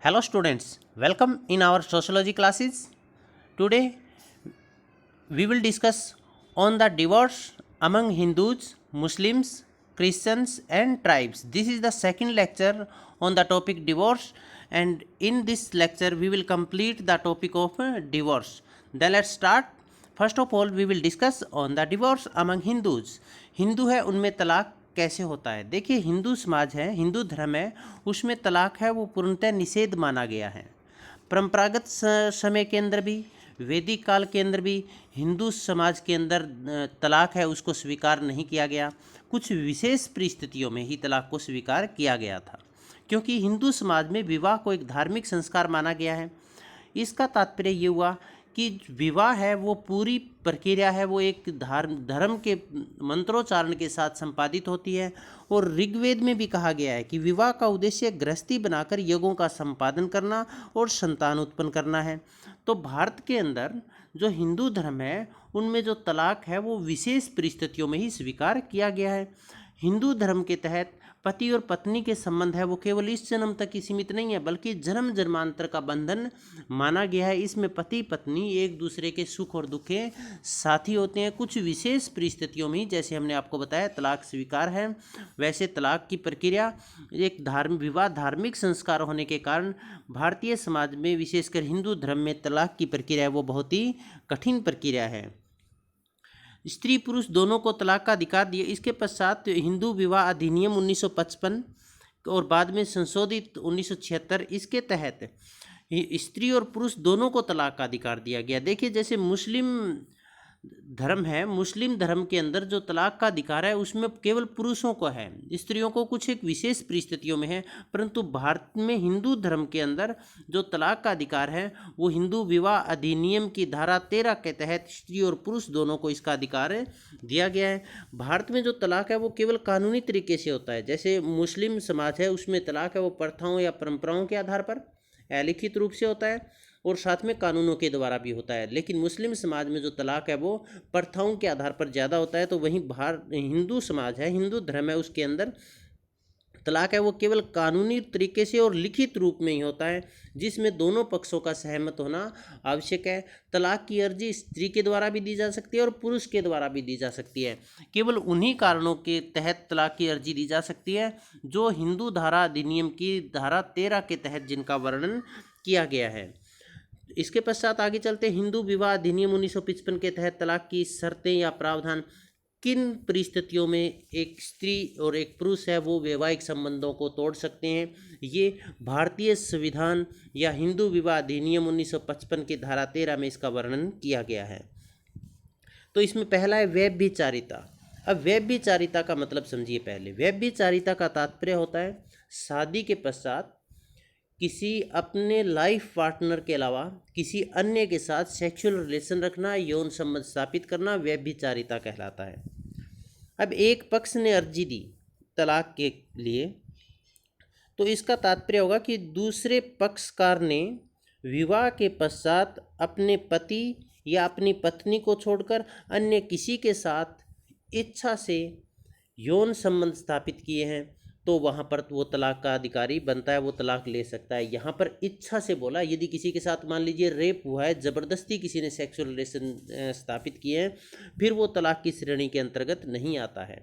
Hello students, welcome in our sociology classes. Today we will discuss on the divorce among Hindus, Muslims, Christians and tribes. This is the second lecture on the topic divorce, and in this lecture we will complete the topic of divorce. Then let's start. First of all we will discuss on the divorce among Hindus. Hindu है उनमें तलाक कैसे होता है। देखिए, हिंदू समाज है, हिंदू धर्म है, उसमें तलाक है वो पूर्णतः निषेध माना गया है। परंपरागत समय के अंदर भी, वैदिक काल के अंदर भी हिंदू समाज के अंदर तलाक है उसको स्वीकार नहीं किया गया। कुछ विशेष परिस्थितियों में ही तलाक को स्वीकार किया गया था, क्योंकि हिंदू समाज में विवाह को एक धार्मिक संस्कार माना गया है। इसका तात्पर्य ये हुआ कि विवाह है वो पूरी प्रक्रिया है वो एक धर्म के मंत्रोच्चारण के साथ संपादित होती है। और ऋग्वेद में भी कहा गया है कि विवाह का उद्देश्य गृहस्थी बनाकर यज्ञों का संपादन करना और संतान उत्पन्न करना है। तो भारत के अंदर जो हिंदू धर्म है उनमें जो तलाक है वो विशेष परिस्थितियों में ही स्वीकार किया गया है। हिंदू धर्म के तहत पति और पत्नी के संबंध है वो केवल इस जन्म तक ही सीमित नहीं है, बल्कि जन्म जन्मांतर का बंधन माना गया है। इसमें पति पत्नी एक दूसरे के सुख और दुख के साथी होते हैं। कुछ विशेष परिस्थितियों में, जैसे हमने आपको बताया तलाक स्वीकार है, वैसे तलाक की प्रक्रिया एक विवाह धार्मिक संस्कार होने के कारण भारतीय समाज में, विशेषकर हिंदू धर्म में तलाक की प्रक्रिया वो बहुत ही कठिन प्रक्रिया है। स्त्री पुरुष दोनों को तलाक का अधिकार दिए। इसके पश्चात हिंदू विवाह अधिनियम 1955 और बाद में संशोधित 1976, इसके तहत स्त्री और पुरुष दोनों को तलाक का अधिकार दिया गया। देखिए, जैसे मुस्लिम धर्म है, मुस्लिम धर्म के अंदर जो तलाक का अधिकार है उसमें केवल पुरुषों को है, स्त्रियों को कुछ एक विशेष परिस्थितियों में है। परंतु भारत में हिंदू धर्म के अंदर जो तलाक का अधिकार है वो हिंदू विवाह अधिनियम की धारा 13 के तहत स्त्री और पुरुष दोनों को इसका अधिकार दिया गया है। भारत में जो तलाक है वो केवल कानूनी तरीके से होता है। जैसे मुस्लिम समाज है उसमें तलाक है वो प्रथाओं या परंपराओं के आधार पर लिखित रूप से होता है और साथ में कानूनों के द्वारा भी होता है। लेकिन मुस्लिम समाज में जो तलाक है वो प्रथाओं के आधार पर ज़्यादा होता है। तो वहीं हिंदू समाज है, हिंदू धर्म है, उसके अंदर तलाक है वो केवल कानूनी तरीके से और लिखित रूप में ही होता है, जिसमें दोनों पक्षों का सहमत होना आवश्यक है। तलाक की अर्जी स्त्री के द्वारा भी दी जा सकती है और पुरुष के द्वारा भी दी जा सकती है। केवल उन्हीं कारणों के तहत तलाक की अर्जी दी जा सकती है जो हिंदू धारा अधिनियम की धारा 13 के तहत जिनका वर्णन किया गया है। इसके पश्चात आगे चलते, हिंदू विवाह अधिनियम 1955 के तहत तलाक की शर्तें या प्रावधान। किन परिस्थितियों में एक स्त्री और एक पुरुष है वो वैवाहिक संबंधों को तोड़ सकते हैं, ये भारतीय संविधान या हिंदू विवाह अधिनियम 1955 की धारा 13 में इसका वर्णन किया गया है। तो इसमें पहला है व्यभिचारिता। अब व्यभिचारिता का मतलब समझिए पहले। व्यभिचारिता का तात्पर्य होता है शादी के पश्चात किसी अपने लाइफ पार्टनर के अलावा किसी अन्य के साथ सेक्सुअल रिलेशन रखना, यौन संबंध स्थापित करना व्यभिचारिता कहलाता है। अब एक पक्ष ने अर्जी दी तलाक के लिए, तो इसका तात्पर्य होगा कि दूसरे पक्षकार ने विवाह के पश्चात अपने पति या अपनी पत्नी को छोड़कर अन्य किसी के साथ इच्छा से यौन संबंध स्थापित किए हैं, तो वहाँ पर वो तलाक का अधिकारी बनता है, वो तलाक ले सकता है। यहाँ पर इच्छा से बोला, यदि किसी के साथ मान लीजिए रेप हुआ है, ज़बरदस्ती किसी ने सेक्सुअल रिलेशन स्थापित किए हैं, फिर वो तलाक की श्रेणी के अंतर्गत नहीं आता है।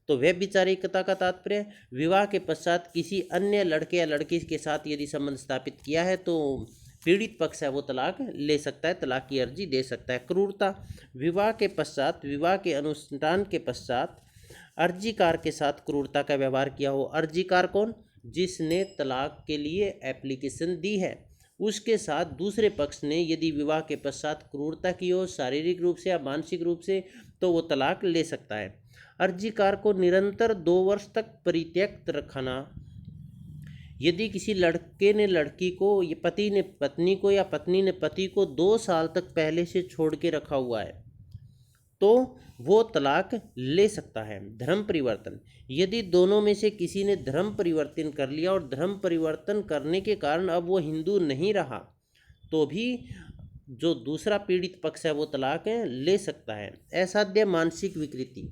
तो व्यभिचारिता का तात्पर्य विवाह के पश्चात किसी अन्य लड़के या लड़की के साथ यदि संबंध स्थापित किया है तो पीड़ित पक्ष है वो तलाक ले सकता है, तलाक की अर्जी दे सकता है। क्रूरता, विवाह के पश्चात, विवाह के अनुष्ठान के पश्चात अर्जीकार के साथ क्रूरता का व्यवहार किया हो। अर्जीकार कौन? जिसने तलाक के लिए एप्लीकेशन दी है, उसके साथ दूसरे पक्ष ने यदि विवाह के पश्चात क्रूरता की हो, शारीरिक रूप से या मानसिक रूप से, तो वो तलाक ले सकता है। अर्जीकार को निरंतर 2 वर्ष तक परित्यक्त रखना। यदि किसी लड़के ने लड़की को, ये पति ने पत्नी को या पत्नी ने पति को 2 साल तक पहले से छोड़ के रखा हुआ है, तो वो तलाक ले सकता है। धर्म परिवर्तन, यदि दोनों में से किसी ने धर्म परिवर्तन कर लिया और धर्म परिवर्तन करने के कारण अब वो हिंदू नहीं रहा, तो भी जो दूसरा पीड़ित पक्ष है वो तलाक ले सकता है। असाध्य मानसिक विकृति,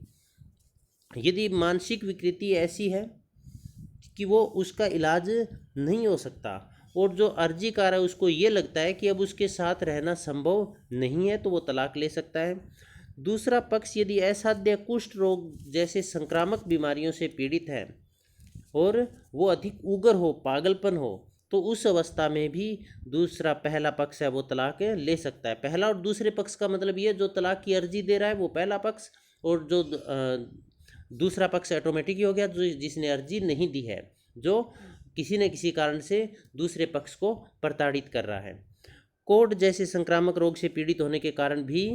यदि मानसिक विकृति ऐसी है कि वो उसका इलाज नहीं हो सकता, और जो अर्जीकार है उसको ये लगता है कि अब उसके साथ रहना संभव नहीं है, तो वो तलाक ले सकता है। दूसरा पक्ष यदि असाध्य कुष्ठ रोग जैसे संक्रामक बीमारियों से पीड़ित है और वो अधिक उग्र हो, पागलपन हो, तो उस अवस्था में भी दूसरा पहला पक्ष है वो तलाक ले सकता है। पहला और दूसरे पक्ष का मतलब ये, जो तलाक की अर्जी दे रहा है वो पहला पक्ष, और जो दूसरा पक्ष ऑटोमेटिक ही हो गया जो जिसने अर्जी नहीं दी है, जो किसी न किसी कारण से दूसरे पक्ष को प्रताड़ित कर रहा है। कोढ़ जैसे संक्रामक रोग से पीड़ित होने के कारण भी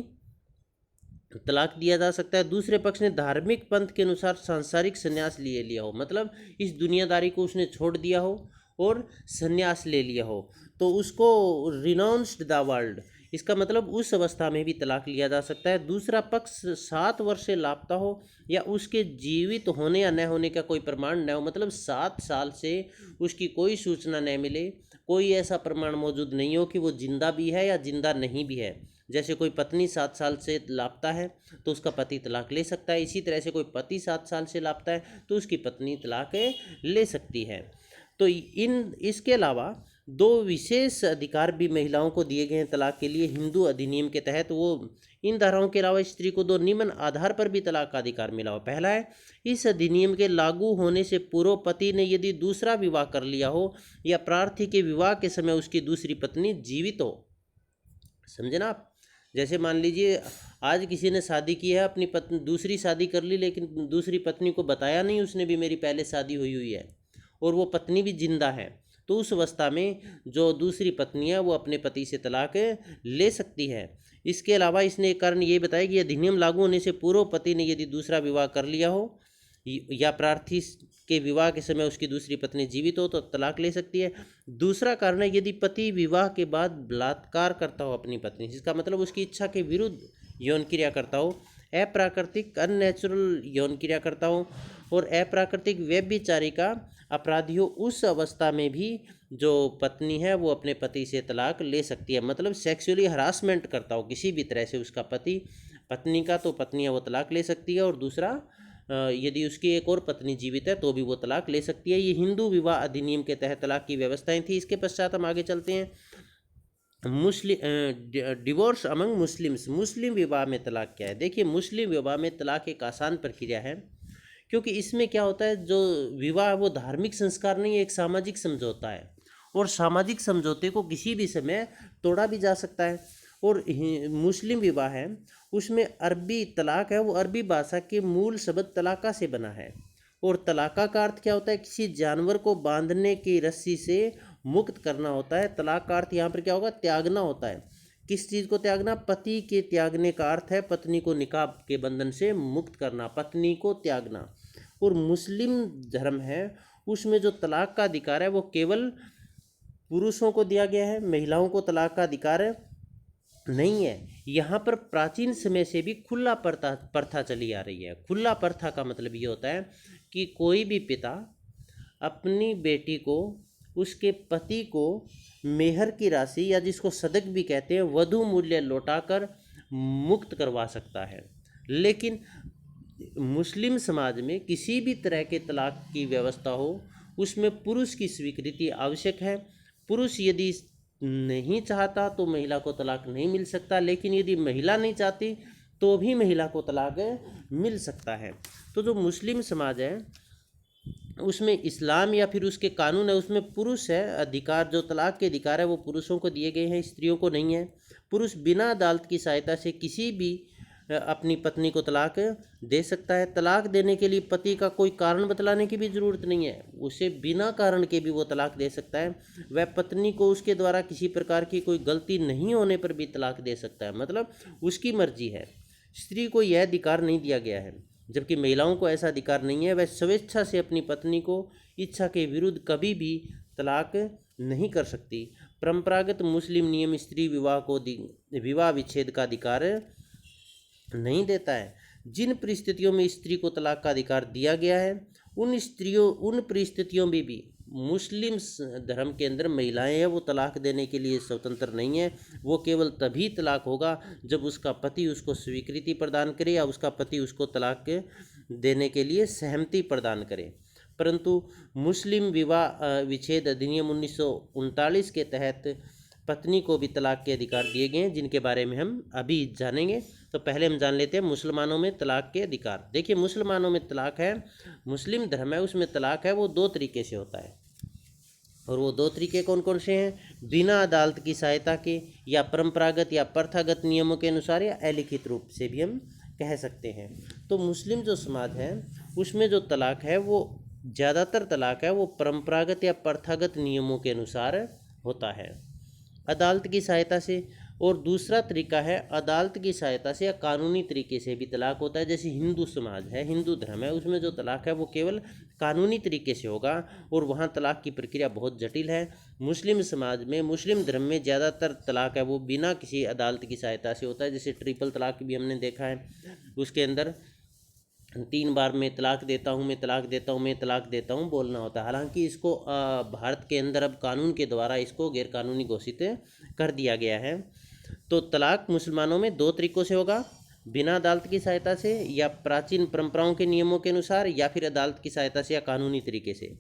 तलाक दिया जा सकता है। दूसरे पक्ष ने धार्मिक पंथ के अनुसार सांसारिक संन्यास लिए लिया हो, मतलब इस दुनियादारी को उसने छोड़ दिया हो और संन्यास ले लिया हो, तो उसको रिनाउंस्ड द वर्ल्ड, इसका मतलब उस अवस्था में भी तलाक लिया जा सकता है। दूसरा पक्ष 7 वर्ष से लापता हो या उसके जीवित होने या न होने का कोई प्रमाण न हो, मतलब 7 साल से उसकी कोई सूचना न मिले, कोई ऐसा प्रमाण मौजूद नहीं हो कि वो जिंदा भी है या जिंदा नहीं भी है। जैसे कोई पत्नी 7 साल से लापता है तो उसका पति तलाक ले सकता है, इसी तरह से कोई पति 7 साल से लापता है तो उसकी पत्नी तलाक ले सकती है। तो इसके अलावा 2 विशेष अधिकार भी महिलाओं को दिए गए हैं तलाक के लिए हिंदू अधिनियम के तहत। वो इन धाराओं के अलावा स्त्री को 2 निम्न आधार पर भी तलाक का अधिकार मिला हो। पहला है, इस अधिनियम के लागू होने से पूर्व पति ने यदि दूसरा विवाह कर लिया हो या प्रार्थी के विवाह के समय उसकी दूसरी पत्नी जीवित हो। समझे ना आप? जैसे मान लीजिए आज किसी ने शादी की है, अपनी पत्नी दूसरी शादी कर ली, लेकिन दूसरी पत्नी को बताया नहीं उसने भी मेरी पहले शादी हुई है, और वो पत्नी भी जिंदा है, तो उस अवस्था में जो दूसरी पत्नी है वो अपने पति से तलाक ले सकती है। इसके अलावा इसने एक कारण ये बताया कि अधिनियम लागू होने से पूर्व पति ने यदि दूसरा विवाह कर लिया हो या प्रार्थी के विवाह के समय उसकी दूसरी पत्नी जीवित हो तो तलाक ले सकती है। दूसरा कारण है, यदि पति विवाह के बाद बलात्कार करता हो अपनी पत्नी, जिसका मतलब उसकी इच्छा के विरुद्ध यौन क्रिया करता हो, अप्राकृतिक अननेचुरल यौन क्रिया करता हो और अप्राकृतिक व्यभिचारी का अपराधी हो, उस अवस्था में भी जो पत्नी है वो अपने पति से तलाक ले सकती है। मतलब सेक्सुअली हरासमेंट करता हो किसी भी तरह से उसका पत्नी का, तो पत्नी है वो तलाक ले सकती है, और दूसरा यदि उसकी एक और पत्नी जीवित है तो भी वो तलाक ले सकती है। ये हिंदू विवाह अधिनियम के तहत तलाक की व्यवस्थाएं थी। इसके पश्चात हम आगे चलते हैं। डिवोर्स अमंग मुस्लिम्स, मुस्लिम विवाह में तलाक क्या है? देखिए, मुस्लिम विवाह में तलाक एक आसान प्रक्रिया है, क्योंकि इसमें क्या होता है, जो विवाह वो धार्मिक संस्कार नहीं है, एक सामाजिक समझौता है, और सामाजिक समझौते को किसी भी समय तोड़ा भी जा सकता है। और मुस्लिम विवाह है उसमें अरबी तलाक है वो अरबी भाषा के मूल शब्द तलाका से बना है, और तलाका का अर्थ क्या होता है? किसी जानवर को बांधने की रस्सी से मुक्त करना होता है। तलाक का अर्थ यहाँ पर क्या होगा? त्यागना होता है। किस चीज़ को त्यागना? पति के त्यागने का अर्थ है पत्नी को निकाह के बंधन से मुक्त करना, पत्नी को त्यागना। और मुस्लिम धर्म है उसमें जो तलाक का अधिकार है वो केवल पुरुषों को दिया गया है, महिलाओं को तलाक का अधिकार नहीं है। यहाँ पर प्राचीन समय से भी खुला प्रथा चली आ रही है। खुला प्रथा का मतलब ये होता है कि कोई भी पिता अपनी बेटी को उसके पति को मेहर की राशि या जिसको सदक भी कहते हैं वधु मूल्य लौटाकर मुक्त करवा सकता है। लेकिन मुस्लिम समाज में किसी भी तरह के तलाक की व्यवस्था हो उसमें पुरुष की स्वीकृति आवश्यक है। पुरुष यदि नहीं चाहता तो महिला को तलाक नहीं मिल सकता, लेकिन यदि महिला नहीं चाहती तो भी महिला को तलाक मिल सकता है। तो जो मुस्लिम समाज है उसमें इस्लाम या फिर उसके कानून है उसमें पुरुष है अधिकार, जो तलाक के अधिकार है वो पुरुषों को दिए गए हैं, स्त्रियों को नहीं है। पुरुष बिना अदालत की सहायता से किसी भी अपनी पत्नी को तलाक दे सकता है। तलाक देने के लिए पति का कोई कारण बतलाने की भी ज़रूरत नहीं है, उसे बिना कारण के भी वो तलाक दे सकता है। वह पत्नी को उसके द्वारा किसी प्रकार की कोई गलती नहीं होने पर भी तलाक दे सकता है, मतलब उसकी मर्जी है। स्त्री को यह अधिकार नहीं दिया गया है, जबकि महिलाओं को ऐसा अधिकार नहीं है। वह स्वेच्छा से अपनी पत्नी को इच्छा के विरुद्ध कभी भी तलाक नहीं कर सकती। परंपरागत मुस्लिम नियम स्त्री विवाह को विवाह विच्छेद का अधिकार नहीं देता है। जिन परिस्थितियों में स्त्री को तलाक का अधिकार दिया गया है उन परिस्थितियों में भी मुस्लिम धर्म के अंदर महिलाएं हैं वो तलाक देने के लिए स्वतंत्र नहीं है। वो केवल तभी तलाक होगा जब उसका पति उसको स्वीकृति प्रदान करे या उसका पति उसको तलाक देने के लिए सहमति प्रदान करे। परंतु मुस्लिम विवाह विच्छेद अधिनियम 1939 के तहत पत्नी को भी तलाक के अधिकार दिए गए हैं, जिनके बारे में हम अभी जानेंगे। तो पहले हम जान लेते हैं मुसलमानों में तलाक के अधिकार। देखिए, मुसलमानों में तलाक है, मुस्लिम धर्म है, उसमें तलाक है वो 2 तरीके से होता है। और वो 2 तरीके कौन कौन से हैं? बिना अदालत की सहायता के, या परंपरागत या प्रथागत नियमों के अनुसार, या अलिखित रूप से भी हम कह सकते हैं। तो मुस्लिम जो समाज है उसमें जो तलाक है वो ज़्यादातर तलाक है वो परंपरागत या प्रथागत नियमों के अनुसार होता है, अदालत की सहायता से। और दूसरा तरीका है अदालत की सहायता से या कानूनी तरीके से भी तलाक होता है। जैसे हिंदू समाज है, हिंदू धर्म है, उसमें जो तलाक है वो केवल कानूनी तरीके से होगा और वहाँ तलाक की प्रक्रिया बहुत जटिल है। मुस्लिम समाज में, मुस्लिम धर्म में ज़्यादातर तलाक है वो बिना किसी अदालत की सहायता से होता है। जैसे ट्रिपल तलाक भी हमने देखा है, उसके अंदर 3 बार मैं तलाक देता हूँ, मैं तलाक देता हूँ, मैं तलाक देता हूँ बोलना होता है। हालांकि इसको भारत के अंदर अब कानून के द्वारा इसको गैरकानूनी घोषित कर दिया गया है। तो तलाक मुसलमानों में 2 तरीकों से होगा, बिना अदालत की सहायता से, या प्राचीन परंपराओं के नियमों के अनुसार, या फिर अदालत की सहायता से या कानूनी तरीके से।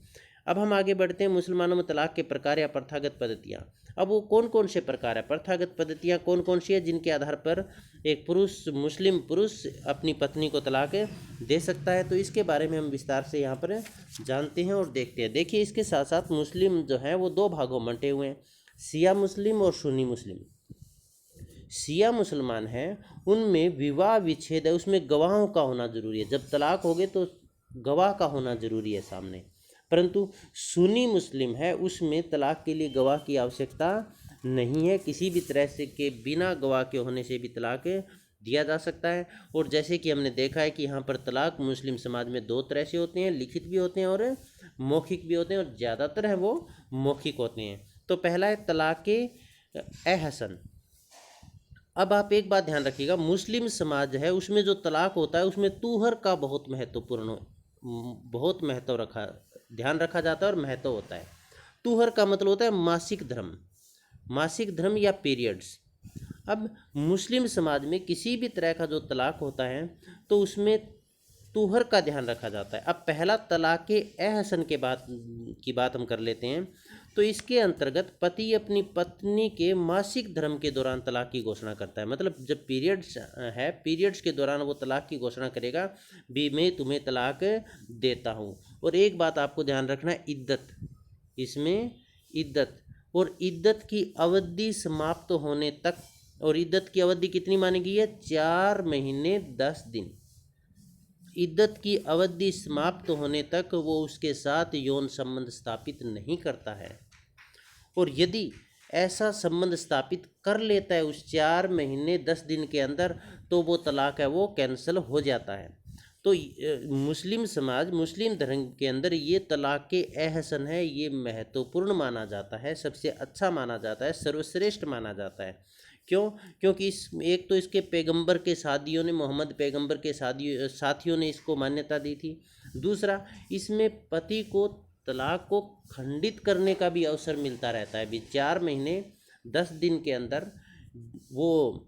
अब हम आगे बढ़ते हैं, मुसलमानों में तलाक के प्रकार या प्रथागत पद्धतियाँ। अब वो कौन कौन से प्रकार है, प्रथागत पद्धतियाँ कौन कौन सी है जिनके आधार पर एक मुस्लिम पुरुष अपनी पत्नी को तलाक दे सकता है? तो इसके बारे में हम विस्तार से यहाँ पर जानते हैं और देखते हैं। देखिए, इसके साथ साथ मुस्लिम जो है वो 2 भागों में बंटे हुए हैं, शिया मुस्लिम और सुन्नी मुस्लिम। शिया मुसलमान हैं उनमें विवाह विच्छेद है, उसमें गवाहों का होना जरूरी है। जब तलाक हो गए तो गवाह का होना जरूरी है सामने। परंतु सुन्नी मुस्लिम है उसमें तलाक के लिए गवाह की आवश्यकता नहीं है, किसी भी तरह से के बिना गवाह के होने से भी तलाक दिया जा सकता है। और जैसे कि हमने देखा है कि यहाँ पर तलाक मुस्लिम समाज में 2 तरह से होते हैं, लिखित भी होते हैं और मौखिक भी होते हैं, और ज़्यादातर है वो मौखिक होते हैं। तो पहला है तलाक ए-हसन। अब आप एक बात ध्यान रखिएगा, मुस्लिम समाज है उसमें जो तलाक होता है उसमें तूहर का बहुत महत्व ध्यान रखा जाता है और महत्व होता है। तूहर का मतलब होता है मासिक धर्म या पीरियड्स। अब मुस्लिम समाज में किसी भी तरह का जो तलाक होता है तो उसमें तूहर का ध्यान रखा जाता है। अब पहला तलाक ए-हसन की बात हम कर लेते हैं। तो इसके अंतर्गत पति अपनी पत्नी के मासिक धर्म के दौरान तलाक की घोषणा करता है। मतलब जब पीरियड्स के दौरान वो तलाक की घोषणा करेगा भी, मैं तुम्हें तलाक देता हूँ। और एक बात आपको ध्यान रखना है, इद्दत, इसमें इद्दत और इद्दत की अवधि समाप्त होने तक, और इद्दत की अवधि कितनी मानी गई है? 4 महीने 10 दिन। इद्दत की अवधि समाप्त होने तक वो उसके साथ यौन संबंध स्थापित नहीं करता है, और यदि ऐसा संबंध स्थापित कर लेता है उस 4 महीने 10 दिन के अंदर तो वो तलाक है वो कैंसिल हो जाता है। तो मुस्लिम समाज, मुस्लिम धर्म के अंदर ये तलाक के ए-हसन है, ये महत्वपूर्ण माना जाता है, सबसे अच्छा माना जाता है, सर्वश्रेष्ठ माना जाता है। क्यों? क्योंकि एक तो इसके पैगंबर के साथियों ने, मोहम्मद पैगंबर के साथियों ने इसको मान्यता दी थी। दूसरा, इसमें पति को तलाक को खंडित करने का भी अवसर मिलता रहता है। भी 4 महीने 10 दिन के अंदर वो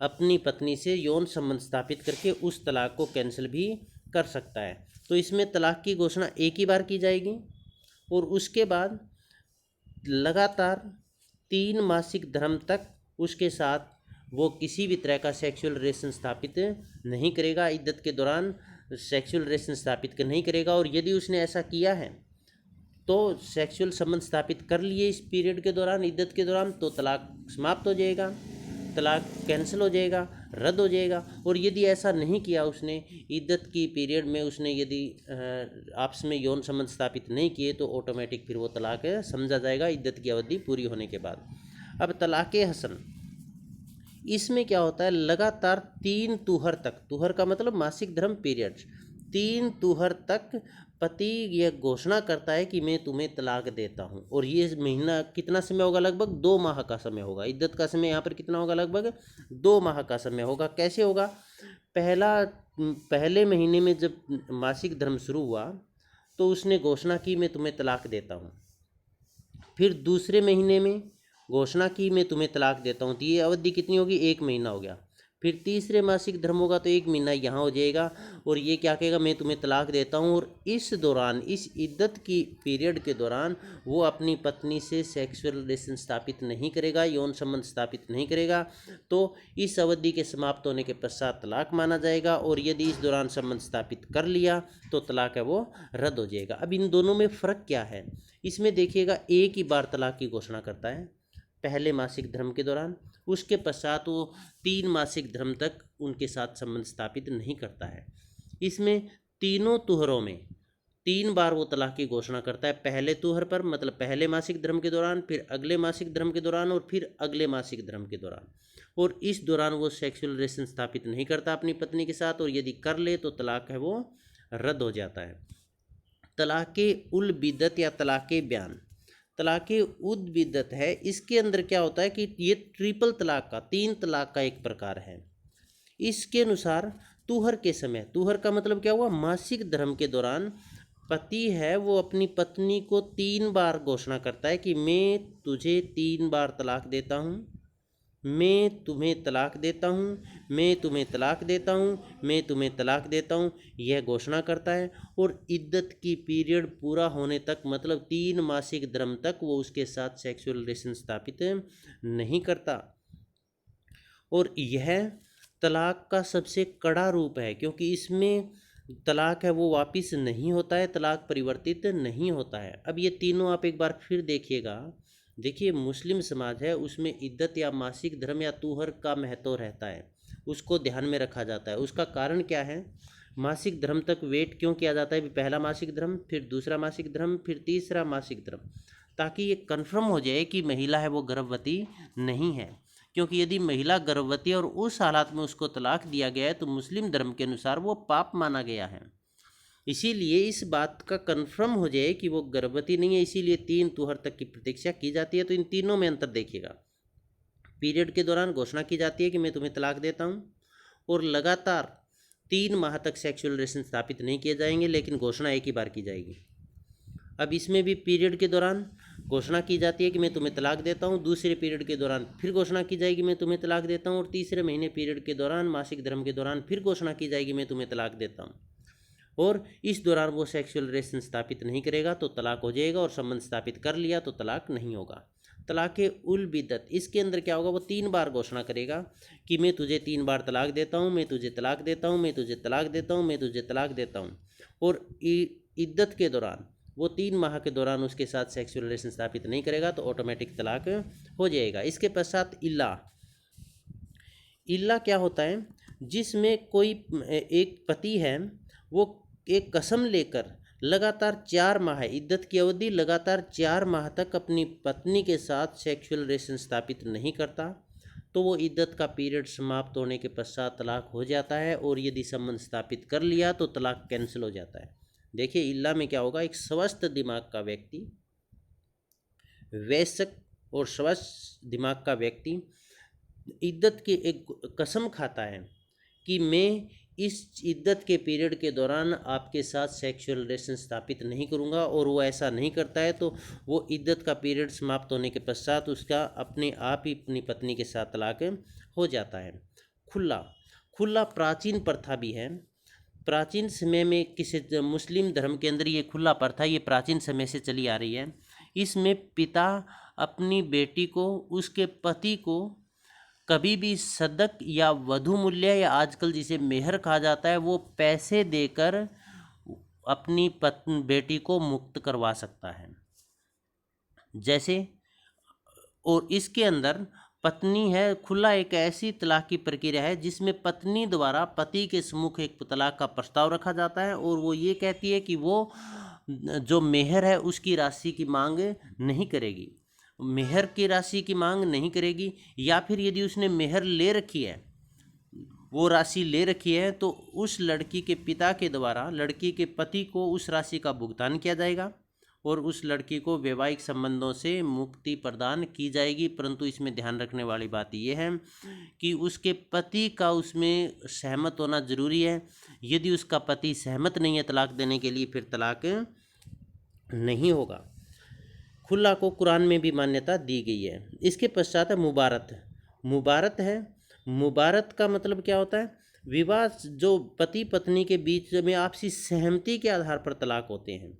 अपनी पत्नी से यौन संबंध स्थापित करके उस तलाक को कैंसिल भी कर सकता है। तो इसमें तलाक की घोषणा एक ही बार की जाएगी और उसके बाद लगातार 3 मासिक धर्म तक उसके साथ वो किसी भी तरह का सेक्सुअल रिलेशन स्थापित नहीं करेगा, इद्दत के दौरान सेक्सुअल रिलेशन स्थापित नहीं करेगा। और यदि उसने ऐसा किया है तो सेक्सुअल संबंध स्थापित कर लिए इस पीरियड के दौरान, इद्दत के दौरान, तो तलाक समाप्त हो जाएगा, तलाक कैंसिल हो जाएगा, रद्द हो जाएगा। और यदि ऐसा नहीं किया उसने, इद्दत की पीरियड में उसने यदि आपस में यौन संबंध स्थापित नहीं किए तो ऑटोमेटिक फिर वो तलाक समझा जाएगा इद्दत की अवधि पूरी होने के बाद। अब तलाक हसन, इसमें क्या होता है, लगातार 3 तुहर तक, तुहर का मतलब मासिक धर्म पीरियड्स, 3 तुहर तक पति यह घोषणा करता है कि मैं तुम्हें तलाक देता हूँ। और ये महीना कितना समय होगा? लगभग 2 माह का समय होगा। इद्दत का समय यहाँ पर कितना होगा? लगभग 2 माह का समय होगा। कैसे होगा? पहले महीने में जब मासिक धर्म शुरू हुआ तो उसने घोषणा की मैं तुम्हें तलाक देता हूँ। फिर दूसरे महीने में घोषणा की मैं तुम्हें तलाक देता हूँ, तो ये अवधि कितनी होगी? 1 महीना हो गया। फिर तीसरे मासिक धर्म होगा तो 1 महीना यहाँ हो जाएगा और ये क्या कहेगा, मैं तुम्हें तलाक देता हूँ। और इस दौरान, इस इद्दत की पीरियड के दौरान वो अपनी पत्नी से सेक्सुअल रिलेशन स्थापित नहीं करेगा, यौन संबंध स्थापित नहीं करेगा। तो इस अवधि के समाप्त होने के पश्चात तलाक माना जाएगा और यदि इस दौरान संबंध स्थापित कर लिया तो तलाक है वो रद्द हो जाएगा। अब इन दोनों में फ़र्क क्या है, इसमें देखिएगा, एक ही बार तलाक की घोषणा करता है पहले मासिक धर्म के दौरान, उसके पश्चात वो 3 मासिक धर्म तक उनके साथ संबंध स्थापित नहीं करता है। इसमें तीनों तुहरों में 3 बार वो तलाक की घोषणा करता है, पहले तुहर पर मतलब पहले मासिक धर्म के दौरान, फिर अगले मासिक धर्म के दौरान और फिर अगले मासिक धर्म के दौरान। और इस दौरान वो सेक्सुअल रिलेशन स्थापित नहीं करता अपनी पत्नी के साथ, और यदि कर ले तो तलाक है वो रद्द हो जाता है। तलाक़े उल बिद्दत या तलाक़े बयान, तलाक़े उद बिद्दत है, इसके अंदर क्या होता है कि ये ट्रिपल तलाक का, 3 तलाक का एक प्रकार है। इसके अनुसार तुहर के समय, तुहर का मतलब क्या हुआ, मासिक धर्म के दौरान पति है वो अपनी पत्नी को 3 बार घोषणा करता है कि मैं तुझे 3 बार तलाक देता हूँ, मैं तुम्हें तलाक देता हूँ, मैं तुम्हें तलाक देता हूँ, मैं तुम्हें तलाक देता हूँ, यह घोषणा करता है। और इद्दत की पीरियड पूरा होने तक मतलब 3 मासिक धर्म तक वो उसके साथ सेक्सुअल रिलेशन स्थापित नहीं करता। और यह तलाक का सबसे कड़ा रूप है, क्योंकि इसमें तलाक है वो वापस नहीं होता है, तलाक परिवर्तित नहीं होता है। अब ये तीनों आप एक बार फिर देखिएगा, देखिए मुस्लिम समाज है उसमें इद्दत या मासिक धर्म या तुहर का महत्व रहता है, उसको ध्यान में रखा जाता है। उसका कारण क्या है, मासिक धर्म तक वेट क्यों किया जाता है, पहला मासिक धर्म, फिर दूसरा मासिक धर्म, फिर तीसरा मासिक धर्म, ताकि ये कन्फर्म हो जाए कि महिला है वो गर्भवती नहीं है। क्योंकि यदि महिला गर्भवती है और उस हालात में उसको तलाक दिया गया है तो मुस्लिम धर्म के अनुसार वो पाप माना गया है। इसीलिए इस बात का कन्फर्म हो जाए कि वो गर्भवती नहीं है, इसीलिए 3 तुहर तक की प्रतीक्षा की जाती है। तो इन तीनों में अंतर देखिएगा, पीरियड के दौरान घोषणा की जाती है कि मैं तुम्हें तलाक देता हूँ, और लगातार 3 माह तक सेक्सुअल रिलेशन स्थापित नहीं किए जाएंगे, लेकिन घोषणा एक ही बार की जाएगी। अब इसमें भी पीरियड के दौरान घोषणा की जाती है कि मैं तुम्हें तलाक देता हूँ, दूसरे पीरियड के दौरान फिर घोषणा की जाएगी मैं तुम्हें तलाक देता हूँ, और तीसरे महीने पीरियड के दौरान मासिक धर्म के दौरान फिर घोषणा की जाएगी मैं तुम्हें तलाक देता हूँ। और इस दौरान वो सेक्सुअल रिलेशन स्थापित नहीं करेगा तो तलाक हो जाएगा, और संबंध स्थापित कर लिया तो तलाक नहीं होगा। तलाक़े उल बिद्दत, इसके अंदर क्या होगा, वो 3 बार घोषणा करेगा कि मैं तुझे 3 बार तलाक देता हूँ, मैं तुझे तलाक देता हूँ, मैं तुझे तलाक देता हूँ, मैं तुझे तलाक देता हूँ। और इद्दत के दौरान वो 3 माह के दौरान उसके साथ सेक्सुअल रिलेशन स्थापित नहीं करेगा तो ऑटोमेटिक तलाक हो जाएगा। इसके पश्चात इल्ला क्या होता है, जिसमें कोई एक पति है वो एक कसम लेकर लगातार 4 माह, इद्दत की अवधि लगातार 4 माह तक अपनी पत्नी के साथ सेक्सुअल रिलेशन स्थापित नहीं करता, तो वो इद्दत का पीरियड समाप्त होने के पश्चात तलाक हो जाता है। और यदि संबंध स्थापित कर लिया तो तलाक कैंसिल हो जाता है। देखिए इल्ला में क्या होगा, एक स्वस्थ दिमाग का व्यक्ति, वयस्क और स्वस्थ दिमाग का व्यक्ति इद्दत की एक कसम खाता है कि मैं इस इद्दत के पीरियड के दौरान आपके साथ सेक्सुअल रिलेशन स्थापित नहीं करूंगा, और वो ऐसा नहीं करता है तो वो इद्दत का पीरियड समाप्त होने के पश्चात उसका अपने आप ही अपनी पत्नी के साथ तलाक हो जाता है। खुला प्राचीन प्रथा भी है, प्राचीन समय में किसी मुस्लिम धर्म के अंदर ये खुला प्रथा ये प्राचीन समय से चली आ रही है। इसमें पिता अपनी बेटी को, उसके पति को कभी भी सदक या वधू मूल्य या आजकल जिसे मेहर कहा जाता है वो पैसे देकर अपनी बेटी को मुक्त करवा सकता है। जैसे, और इसके अंदर पत्नी है, खुला एक ऐसी तलाक की प्रक्रिया है जिसमें पत्नी द्वारा पति के सम्मुख एक तलाक का प्रस्ताव रखा जाता है, और वो ये कहती है कि वो जो मेहर है उसकी राशि की मांग नहीं करेगी, मेहर की राशि की मांग नहीं करेगी, या फिर यदि उसने मेहर ले रखी है, वो राशि ले रखी है, तो उस लड़की के पिता के द्वारा लड़की के पति को उस राशि का भुगतान किया जाएगा और उस लड़की को वैवाहिक संबंधों से मुक्ति प्रदान की जाएगी। परंतु इसमें ध्यान रखने वाली बात यह है कि उसके पति का उसमें सहमत होना जरूरी है। यदि उसका पति सहमत नहीं है तलाक देने के लिए, फिर तलाक नहीं होगा। खुला को कुरान में भी मान्यता दी गई है। इसके पश्चात है मुबारत है। मुबारत का मतलब क्या होता है? विवाह जो पति पत्नी के बीच में आपसी सहमति के आधार पर तलाक होते हैं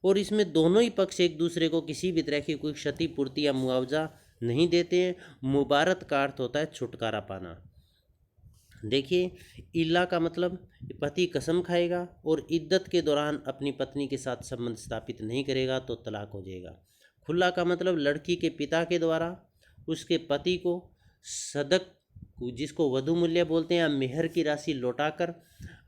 और इसमें दोनों ही पक्ष एक दूसरे को किसी भी तरह की कोई क्षतिपूर्ति या मुआवजा नहीं देते हैं। मुबारत का अर्थ होता है छुटकारा पाना। देखिए, इल्ला का मतलब पति कसम खाएगा और इद्दत के दौरान अपनी पत्नी के साथ संबंध स्थापित नहीं करेगा तो तलाक हो जाएगा। खुला का मतलब लड़की के पिता के द्वारा उसके पति को सदक, जिसको वधु मूल्य बोलते हैं, या मेहर की राशि लौटाकर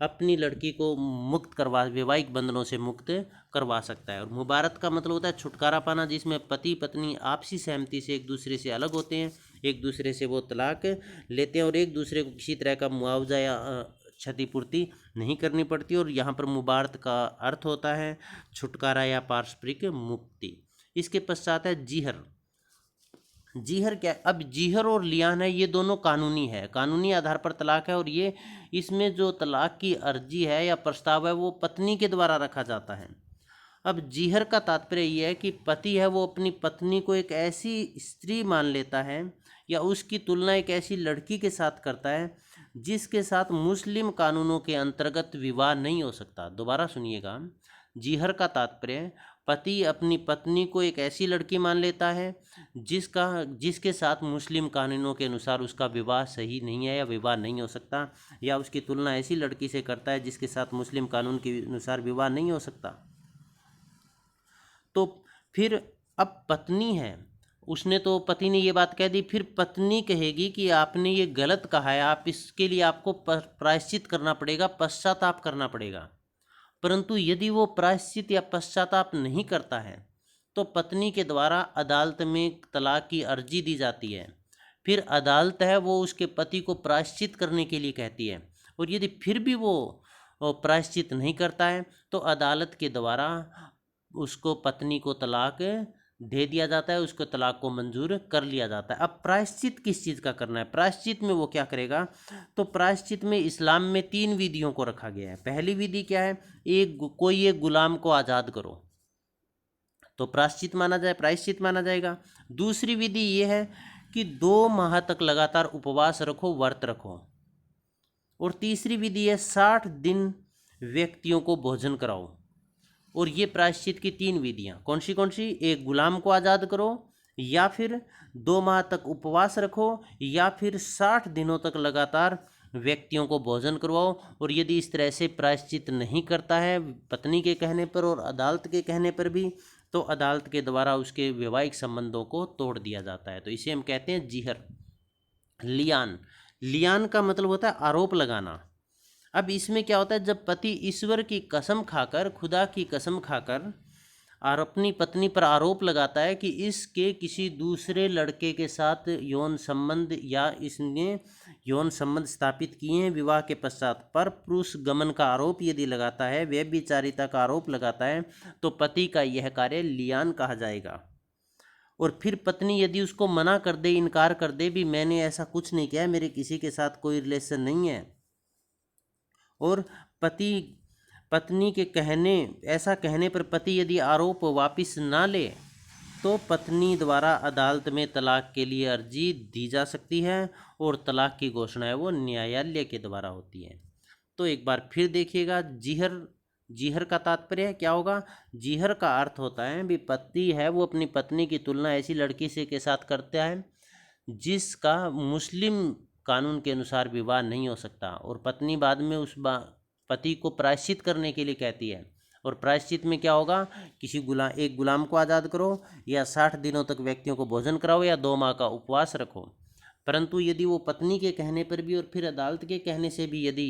अपनी लड़की को मुक्त करवा, वैवाहिक बंधनों से मुक्त करवा सकता है। और मुबारत का मतलब होता है छुटकारा पाना, जिसमें पति पत्नी आपसी सहमति से एक दूसरे से अलग होते हैं, एक दूसरे से वो तलाक लेते हैं और एक दूसरे को किसी तरह का मुआवजा या क्षतिपूर्ति नहीं करनी पड़ती। और यहाँ पर मुबारत का अर्थ होता है छुटकारा या पारस्परिक मुक्ति। इसके पश्चात है जीहर। जीहर क्या? अब जीहर और लियान है, ये दोनों कानूनी है, कानूनी आधार पर तलाक है और ये इसमें जो तलाक की अर्जी है या प्रस्ताव है वो पत्नी के द्वारा रखा जाता है। अब जीहर का तात्पर्य ये है कि पति है वो अपनी पत्नी को एक ऐसी स्त्री मान लेता है या उसकी तुलना एक ऐसी लड़की के साथ करता है जिसके साथ मुस्लिम कानूनों के अंतर्गत विवाह नहीं हो सकता। दोबारा सुनिएगा, जीहर का तात्पर्य पति अपनी पत्नी को एक ऐसी लड़की मान लेता है जिसके साथ मुस्लिम कानूनों के अनुसार उसका विवाह सही नहीं है या विवाह नहीं हो सकता, या उसकी तुलना ऐसी लड़की से करता है जिसके साथ मुस्लिम कानून के अनुसार विवाह नहीं हो सकता। तो फिर अब पत्नी है, उसने तो पति ने ये बात कह दी, फिर पत्नी कहेगी कि आपने ये गलत कहा है, आप इसके लिए आपको प्रायश्चित करना पड़ेगा, पश्चाताप करना पड़ेगा। परंतु यदि वो प्रायश्चित या पश्चाताप नहीं करता है तो पत्नी के द्वारा अदालत में तलाक की अर्जी दी जाती है। फिर अदालत है वो उसके पति को प्रायश्चित करने के लिए कहती है और यदि फिर भी वो प्रायश्चित नहीं करता है तो अदालत के द्वारा उसको पत्नी को तलाक दे दिया जाता है, उसको तलाक को मंजूर कर लिया जाता है। अब प्रायश्चित किस चीज़ का करना है? प्रायश्चित में वो क्या करेगा? तो प्रायश्चित में इस्लाम में 3 विधियों को रखा गया है। पहली विधि क्या है? कोई एक गुलाम को आज़ाद करो तो प्रायश्चित माना जाएगा। दूसरी विधि ये है कि 2 माह तक लगातार उपवास रखो, व्रत रखो। और तीसरी विधि है 60 दिन व्यक्तियों को भोजन कराओ। और ये प्रायश्चित की 3 विधियाँ कौन सी? एक गुलाम को आज़ाद करो, या फिर 2 माह तक उपवास रखो, या फिर 60 दिनों तक लगातार व्यक्तियों को भोजन करवाओ। और यदि इस तरह से प्रायश्चित नहीं करता है पत्नी के कहने पर और अदालत के कहने पर भी, तो अदालत के द्वारा उसके वैवाहिक संबंधों को तोड़ दिया जाता है। तो इसे हम कहते हैं जीहर। लियान का मतलब होता है आरोप लगाना। अब इसमें क्या होता है? जब पति ईश्वर की कसम खाकर, खुदा की कसम खाकर और अपनी पत्नी पर आरोप लगाता है कि इसके किसी दूसरे लड़के के साथ यौन संबंध या इसने यौन संबंध स्थापित किए हैं विवाह के पश्चात, पर पुरुष गमन का आरोप यदि लगाता है, व्यभिचारिता का आरोप लगाता है, तो पति का यह कार्य लियान कहा जाएगा। और फिर पत्नी यदि उसको मना कर दे, इनकार कर दे भी मैंने ऐसा कुछ नहीं किया, मेरे किसी के साथ कोई रिलेशन नहीं है, और पत्नी के कहने पर पति यदि आरोप वापस ना ले तो पत्नी द्वारा अदालत में तलाक के लिए अर्जी दी जा सकती है और तलाक की घोषणा है वो न्यायालय के द्वारा होती है। तो एक बार फिर देखिएगा, जीहर का तात्पर्य क्या होगा? जीहर का अर्थ होता है भी पति है वो अपनी पत्नी की तुलना ऐसी लड़की से के साथ करता है जिसका मुस्लिम कानून के अनुसार विवाह नहीं हो सकता, और पत्नी बाद में उस पति को प्रायश्चित करने के लिए कहती है। और प्रायश्चित में क्या होगा? एक गुलाम को आज़ाद करो, या 60 दिनों तक व्यक्तियों को भोजन कराओ, या 2 माह का उपवास रखो। परंतु यदि वो पत्नी के कहने पर भी और फिर अदालत के कहने से भी यदि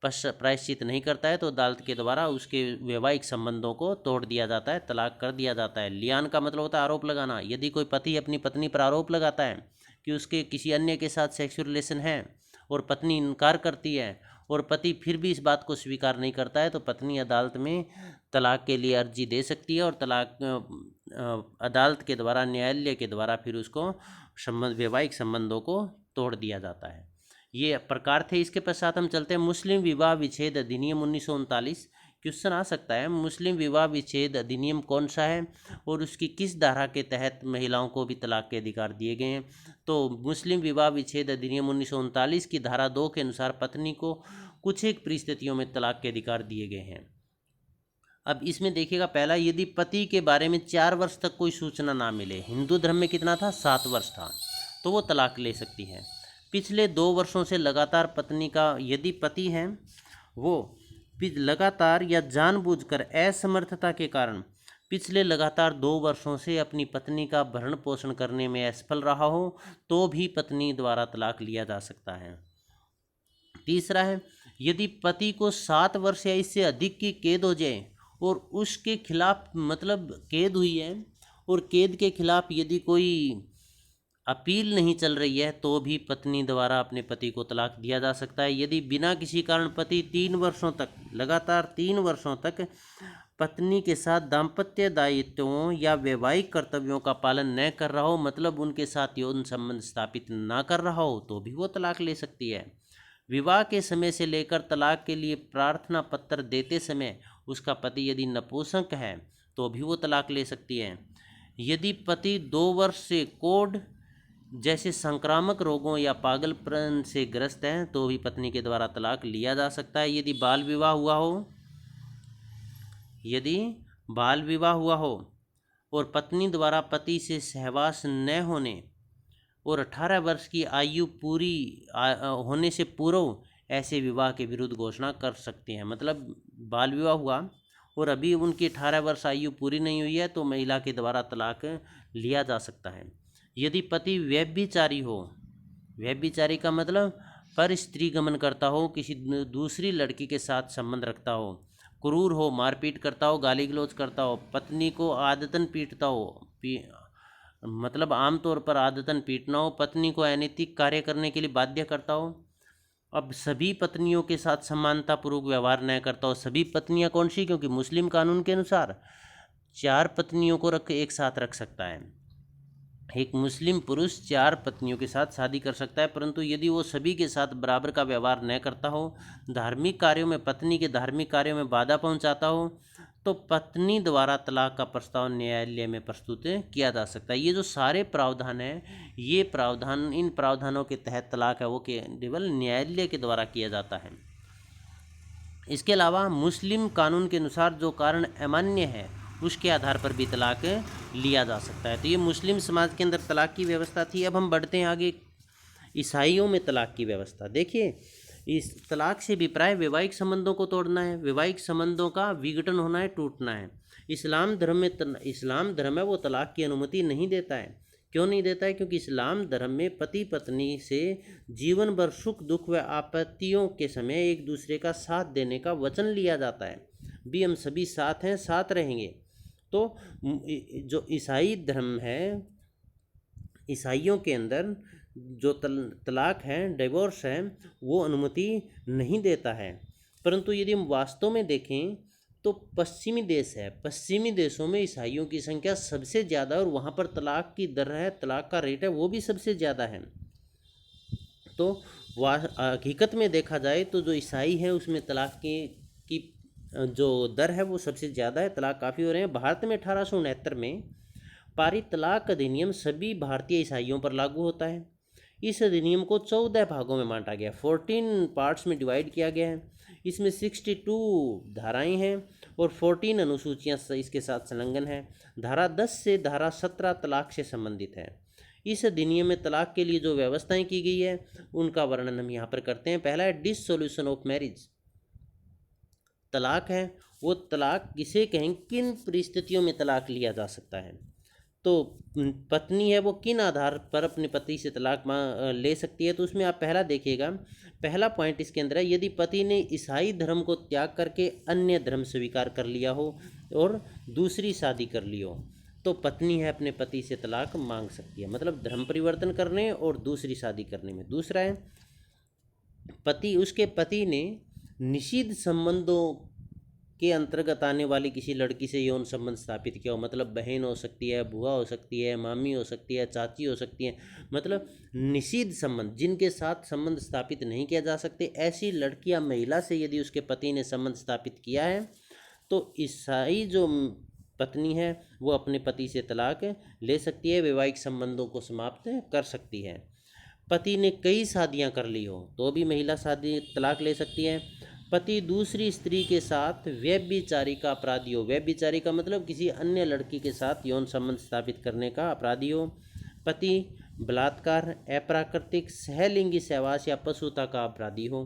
प्रायश्चित नहीं करता है तो अदालत के द्वारा उसके वैवाहिक संबंधों को तोड़ दिया जाता है, तलाक कर दिया जाता है। लियान का मतलब होता है आरोप लगाना। यदि कोई पति अपनी पत्नी पर आरोप लगाता है कि उसके किसी अन्य के साथ सेक्सुअल रिलेशन है और पत्नी इनकार करती है और पति फिर भी इस बात को स्वीकार नहीं करता है, तो पत्नी अदालत में तलाक के लिए अर्जी दे सकती है और अदालत के द्वारा, न्यायालय के द्वारा फिर उसको वैवाहिक संबंधों को तोड़ दिया जाता है। ये प्रकार थे। इसके पश्चात हम चलते हैं मुस्लिम विवाह विच्छेद अधिनियम 1939। क्वेश्चन आ सकता है मुस्लिम विवाह विच्छेद अधिनियम कौन सा है और उसकी किस धारा के तहत महिलाओं को भी तलाक के अधिकार दिए गए हैं। तो मुस्लिम विवाह विच्छेद अधिनियम 1939 की धारा 2 के अनुसार पत्नी को कुछ एक परिस्थितियों में तलाक के अधिकार दिए गए हैं। अब इसमें देखिएगा, पहला, यदि पति के बारे में 4 वर्ष तक कोई सूचना ना मिले, हिंदू धर्म में कितना था, 7 वर्ष था, तो वो तलाक ले सकती है। पिछले 2 वर्षों से लगातार पत्नी का, यदि पति हैं वो लगातार या जानबूझकर असमर्थता के कारण पिछले लगातार 2 वर्षों से अपनी पत्नी का भरण पोषण करने में असफल रहा हो तो भी पत्नी द्वारा तलाक लिया जा सकता है। तीसरा है, यदि पति को 7 वर्ष या इससे अधिक की कैद हो जाए और उसके खिलाफ, मतलब कैद हुई है और कैद के खिलाफ यदि कोई अपील नहीं चल रही है तो भी पत्नी द्वारा अपने पति को तलाक दिया जा सकता है। यदि बिना किसी कारण पति 3 वर्षों तक, लगातार 3 वर्षों तक पत्नी के साथ दाम्पत्य दायित्वों या वैवाहिक कर्तव्यों का पालन न कर रहा हो, मतलब उनके साथ यौन संबंध स्थापित ना कर रहा हो, तो भी वो तलाक ले सकती है। विवाह के समय से लेकर तलाक के लिए प्रार्थना पत्र देते समय उसका पति यदि नपुंसक है तो भी वो तलाक ले सकती है। यदि पति 2 वर्ष से कोढ़ जैसे संक्रामक रोगों या पागलपन से ग्रस्त हैं तो भी पत्नी के द्वारा तलाक लिया जा सकता है। यदि बाल विवाह हुआ हो और पत्नी द्वारा पति से सहवास न होने और 18 वर्ष की आयु पूरी होने से पूर्व ऐसे विवाह के विरुद्ध घोषणा कर सकते हैं। मतलब बाल विवाह हुआ और अभी उनकी 18 वर्ष आयु पूरी नहीं हुई है तो महिला के द्वारा तलाक लिया जा सकता है। यदि पति व्यभिचारी हो, व्यभिचारी का मतलब पर स्त्री गमन करता हो, किसी दूसरी लड़की के साथ संबंध रखता हो, क्रूर हो, मारपीट करता हो, गाली गलौज करता हो, पत्नी को आदतन पीटता हो, मतलब आमतौर पर आदतन पीटना हो, पत्नी को अनैतिक कार्य करने के लिए बाध्य करता हो, अब सभी पत्नियों के साथ समानतापूर्वक व्यवहार न करता हो। सभी पत्नियां कौन सी, क्योंकि मुस्लिम कानून के अनुसार 4 पत्नियों को एक साथ रख सकता है। एक मुस्लिम पुरुष 4 पत्नियों के साथ शादी कर सकता है, परंतु यदि वो सभी के साथ बराबर का व्यवहार न करता हो, धार्मिक कार्यों में पत्नी के धार्मिक कार्यों में बाधा पहुंचाता हो, तो पत्नी द्वारा तलाक का प्रस्ताव न्यायालय में प्रस्तुत किया जा सकता है। ये जो सारे प्रावधान हैं, ये प्रावधान, इन प्रावधानों के तहत तलाक है वो केवल न्यायालय के द्वारा किया जाता है। इसके अलावा मुस्लिम कानून के अनुसार जो कारण अमान्य है उसके आधार पर भी तलाक लिया जा सकता है। तो ये मुस्लिम समाज के अंदर तलाक की व्यवस्था थी। अब हम बढ़ते हैं आगे, ईसाइयों में तलाक की व्यवस्था। देखिए, इस तलाक से अभिप्राय वैवाहिक संबंधों को तोड़ना है, वैवाहिक संबंधों का विघटन होना है, टूटना है। इस्लाम धर्म है वो तलाक की अनुमति नहीं देता है। क्यों नहीं देता है? क्योंकि इस्लाम धर्म में पति पत्नी से जीवन भर सुख दुख व आपत्तियों के समय एक दूसरे का साथ देने का वचन लिया जाता है। भी हम सभी साथ हैं, साथ रहेंगे। तो जो ईसाई धर्म है, ईसाइयों के अंदर जो तलाक है, डिवोर्स है, वो अनुमति नहीं देता है। परंतु यदि हम वास्तव में देखें तो पश्चिमी देश है, पश्चिमी देशों में ईसाइयों की संख्या सबसे ज़्यादा और वहाँ पर तलाक की दर है, तलाक का रेट है वो भी सबसे ज़्यादा है। तो हकीकत में देखा जाए तो जो ईसाई है उसमें तलाक की जो दर है वो सबसे ज़्यादा है, तलाक काफ़ी हो रहे हैं। भारत में 1869 में पारित तलाक अधिनियम सभी भारतीय ईसाइयों पर लागू होता है। इस अधिनियम को 14 भागों में बांटा गया, 14 पार्ट्स में डिवाइड किया गया है। इसमें 62 धाराएं हैं और 14 अनुसूचियां इसके साथ संलग्न हैं। धारा 10 से धारा 17 तलाक से संबंधित है। इस अधिनियम में तलाक के लिए जो व्यवस्थाएं की गई है उनका वर्णन हम यहाँ पर करते हैं। पहला है डिसोल्यूशन ऑफ मैरिज। तलाक है वो तलाक किसे कहें, किन परिस्थितियों में तलाक लिया जा सकता है। तो पत्नी है वो किन आधार पर अपने पति से तलाक ले सकती है। तो उसमें आप पहला देखिएगा, पहला पॉइंट इसके अंदर है, यदि पति ने ईसाई धर्म को त्याग करके अन्य धर्म स्वीकार कर लिया हो और दूसरी शादी कर ली हो तो पत्नी है अपने पति से तलाक मांग सकती है, मतलब धर्म परिवर्तन करने और दूसरी शादी करने में। दूसरा है, उसके पति ने निषिद्ध संबंधों के अंतर्गत आने वाली किसी लड़की से यौन संबंध स्थापित किया हो, मतलब बहन हो सकती है, बुआ हो सकती है, मामी हो सकती है, चाची हो सकती है, मतलब निषिद्ध संबंध जिनके साथ संबंध स्थापित नहीं किया जा सकते, ऐसी लड़की या महिला से यदि उसके पति ने संबंध स्थापित किया है तो ईसाई जो पत्नी है वो अपने पति से तलाक ले सकती है, वैवाहिक संबंधों को समाप्त कर सकती है। पति ने कई शादियां कर ली हो तो भी महिला शादी तलाक ले सकती है। पति दूसरी स्त्री के साथ व्यभिचारी का अपराधी हो, व्यभिचारी का मतलब किसी अन्य लड़की के साथ यौन संबंध स्थापित करने का अपराधी हो। पति बलात्कार, अप्राकृतिक सहलिंगी सहवास या पशुता का अपराधी हो।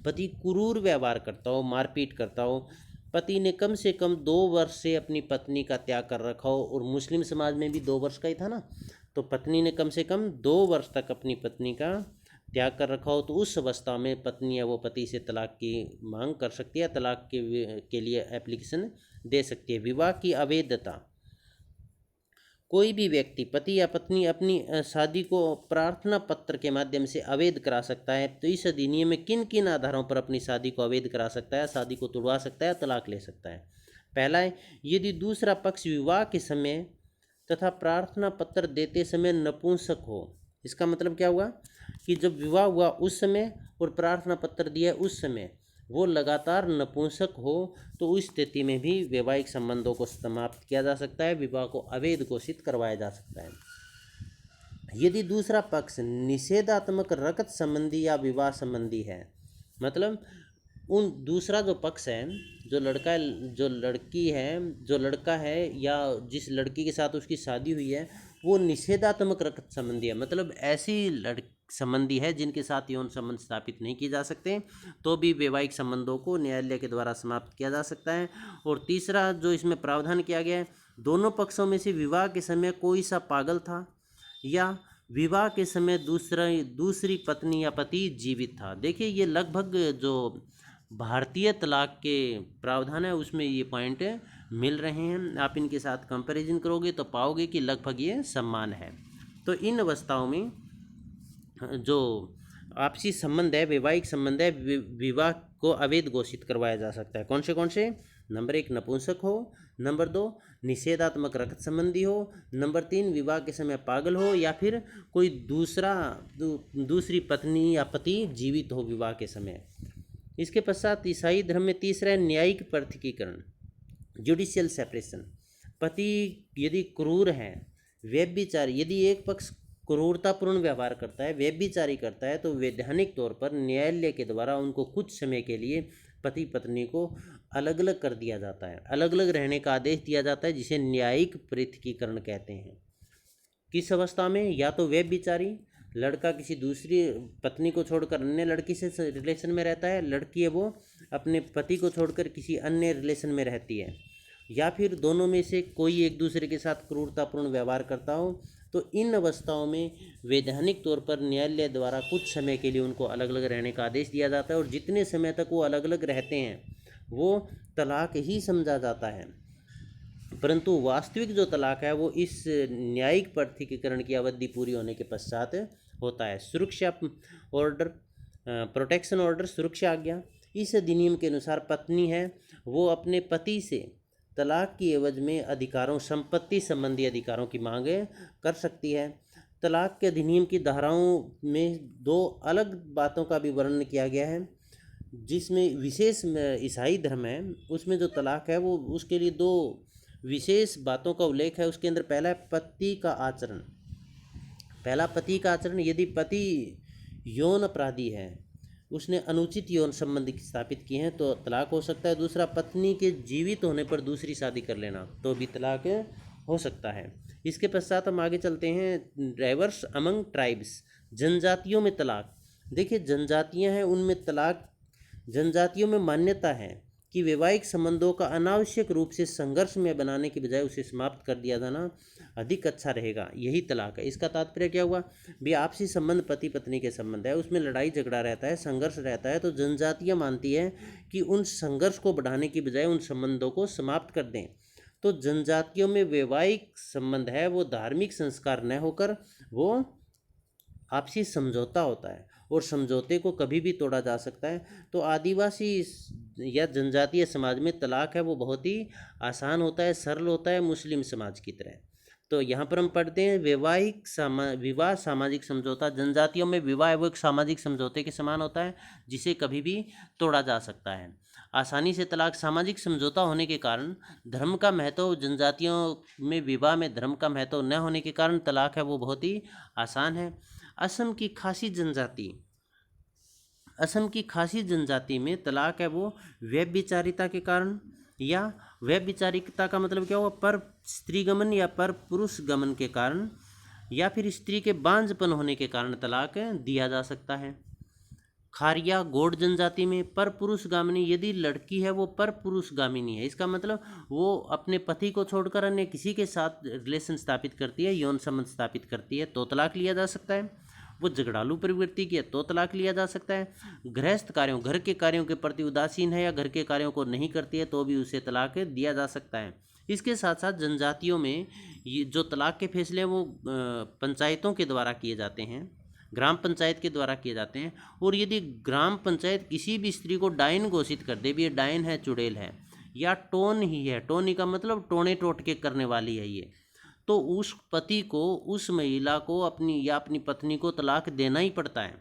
पति क्रूर व्यवहार करता हो, मारपीट करता हो। पति ने कम से कम 2 वर्ष से अपनी पत्नी का त्याग कर रखा हो, और मुस्लिम समाज में भी 2 वर्ष का ही था ना, तो पत्नी ने कम से कम 2 वर्ष तक अपनी पत्नी का त्याग कर रखा हो, तो उस अवस्था में पत्नी है वो पति से तलाक की मांग कर सकती है, तलाक के लिए एप्लीकेशन दे सकती है। विवाह की अवैधता, कोई भी व्यक्ति, पति या पत्नी, अपनी शादी को प्रार्थना पत्र के माध्यम से अवैध करा सकता है। तो इस अधिनियम में किन किन आधारों पर अपनी शादी को अवैध करा सकता है, शादी को तुड़वा सकता है, तलाक ले सकता है। पहला है, यदि दूसरा पक्ष विवाह के समय तथा प्रार्थना पत्र देते समय नपुंसक हो। इसका मतलब क्या हुआ कि जब विवाह हुआ उस समय और प्रार्थना पत्र दिया उस समय वो लगातार नपुंसक हो, तो उस स्थिति में भी वैवाहिक संबंधों को समाप्त किया जा सकता है, विवाह को अवैध घोषित करवाया जा सकता है। यदि दूसरा पक्ष निषेधात्मक रक्त संबंधी या विवाह संबंधी है, मतलब उन दूसरा जो पक्ष है, जो लड़का है, जो लड़की है, जो लड़का है या जिस लड़की के साथ उसकी शादी हुई है, वो निषेधात्मक रक्त संबंधी है, मतलब ऐसी संबंधी है जिनके साथ यौन संबंध स्थापित नहीं किए जा सकते, तो भी वैवाहिक संबंधों को न्यायालय के द्वारा समाप्त किया जा सकता है। और तीसरा जो इसमें प्रावधान किया गया है, दोनों पक्षों में से विवाह के समय कोई सा पागल था या विवाह के समय दूसरी पत्नी या पति जीवित था। देखिए ये लगभग जो भारतीय तलाक के प्रावधान है उसमें ये पॉइंट मिल रहे हैं। आप इनके साथ कंपैरिजन करोगे तो पाओगे कि लगभग ये समान है। तो इन अवस्थाओं में जो आपसी संबंध है, वैवाहिक संबंध है, विवाह को अवैध घोषित करवाया जा सकता है। कौन से? नंबर 1 नपुंसक हो, नंबर 2 निषेधात्मक रक्त संबंधी हो, नंबर 3 विवाह के समय पागल हो, या फिर कोई दूसरी पत्नी या पति जीवित हो विवाह के समय। इसके पश्चात ईसाई धर्म में तीसरा है न्यायिक पृथकीकरण, जुडिशियल सेपरेशन। पति यदि क्रूर है, व्यभिचारी, यदि एक पक्ष क्रूरतापूर्ण व्यवहार करता है, व्यभिचारी करता है, तो वैधानिक तौर पर न्यायालय के द्वारा उनको कुछ समय के लिए पति पत्नी को अलग अलग कर दिया जाता है, अलग अलग रहने का आदेश दिया जाता है, जिसे न्यायिक पृथकीकरण कहते हैं। किस अवस्था में? या तो व्यभिचारी, लड़का किसी दूसरी पत्नी को छोड़कर अन्य लड़की से रिलेशन में रहता है, लड़की है वो अपने पति को छोड़कर किसी अन्य रिलेशन में रहती है, या फिर दोनों में से कोई एक दूसरे के साथ क्रूरतापूर्ण व्यवहार करता हो। तो इन अवस्थाओं में वैधानिक तौर पर न्यायालय द्वारा कुछ समय के लिए उनको अलग अलग रहने का आदेश दिया जाता है, और जितने समय तक वो अलग अलग रहते हैं वो तलाक ही समझा जाता है। परंतु वास्तविक जो तलाक है वो इस न्यायिक पृथकीकरण की अवधि पूरी होने के पश्चात होता है। सुरक्षा ऑर्डर, प्रोटेक्शन ऑर्डर, सुरक्षा आज्ञा। इस अधिनियम के अनुसार पत्नी है वो अपने पति से तलाक की एवज में अधिकारों, संपत्ति संबंधी अधिकारों की मांग कर सकती है। तलाक के अधिनियम की धाराओं में 2 अलग बातों का भी वर्णन किया गया है, जिसमें विशेष ईसाई धर्म है उसमें जो तलाक है वो उसके लिए 2 विशेष बातों का उल्लेख है। उसके अंदर पहला है पति का आचरण। पहला पति का आचरण, यदि पति यौन अपराधी है, उसने अनुचित यौन संबंध स्थापित किए हैं तो तलाक हो सकता है। दूसरा, पत्नी के जीवित होने पर दूसरी शादी कर लेना तो भी तलाक हो सकता है। इसके पश्चात हम आगे चलते हैं। डाइवर्स अमंग ट्राइब्स, जनजातियों में तलाक। देखिए जनजातियां हैं उनमें तलाक, जनजातियों में मान्यता है कि वैवाहिक संबंधों का अनावश्यक रूप से संघर्ष में बनाने की बजाय उसे समाप्त कर दिया जाना अधिक अच्छा रहेगा, यही तलाक है। इसका तात्पर्य क्या हुआ? भी आपसी संबंध पति पत्नी के संबंध है, उसमें लड़ाई झगड़ा रहता है, संघर्ष रहता है, तो जनजातियां मानती है कि उन संघर्ष को बढ़ाने की बजाय उन संबंधों को समाप्त कर दें। तो जनजातियों में वैवाहिक संबंध है वो धार्मिक संस्कार न होकर वो आपसी समझौता होता है, और समझौते को कभी भी तोड़ा जा सकता है। तो आदिवासी या जनजातीय समाज में तलाक है वो बहुत ही आसान होता है, सरल होता है, मुस्लिम समाज की तरह। तो यहाँ पर हम पढ़ते हैं विवाह सामाजिक समझौता। जनजातियों में विवाह वो एक सामाजिक समझौते के समान होता है जिसे कभी भी तोड़ा जा सकता है। आसानी से तलाक सामाजिक समझौता होने के कारण, धर्म का महत्व, जनजातियों में विवाह में धर्म का महत्व न होने के कारण तलाक है वो बहुत ही आसान है। असम की खासी जनजाति में तलाक है वो व्यभिचारिता के कारण, या व्यभिचारिता का मतलब क्या हुआ, पर स्त्रीगमन या पर पुरुष गमन के कारण, या फिर स्त्री के बांझपन होने के कारण तलाक दिया जा सकता है। खारिया गौड़ जनजाति में पर पुरुषगामिनी, यदि लड़की है वो पर पुरुषगामिनी है, इसका मतलब वो अपने पति को छोड़कर अन्य किसी के साथ रिलेशन स्थापित करती है, यौन संबंध स्थापित करती है, तो तलाक लिया जा सकता है। वो झगड़ालू प्रवृत्ति की है तो तलाक लिया जा सकता है। गृहस्थ कार्यों, घर के कार्यों के प्रति उदासीन है या घर के कार्यों को नहीं करती है तो भी उसे तलाक दिया जा सकता है। इसके साथ साथ जनजातियों में ये जो तलाक के फैसले हैं वो पंचायतों के द्वारा किए जाते हैं, ग्राम पंचायत के द्वारा किए जाते हैं। और यदि ग्राम पंचायत किसी भी स्त्री को डायन घोषित कर दे, भी ये डायन है, चुड़ैल है या टोन ही है, टोनी का मतलब टोने टोटके करने वाली है ये, तो उस पति को, उस महिला को अपनी पत्नी को तलाक देना ही पड़ता है।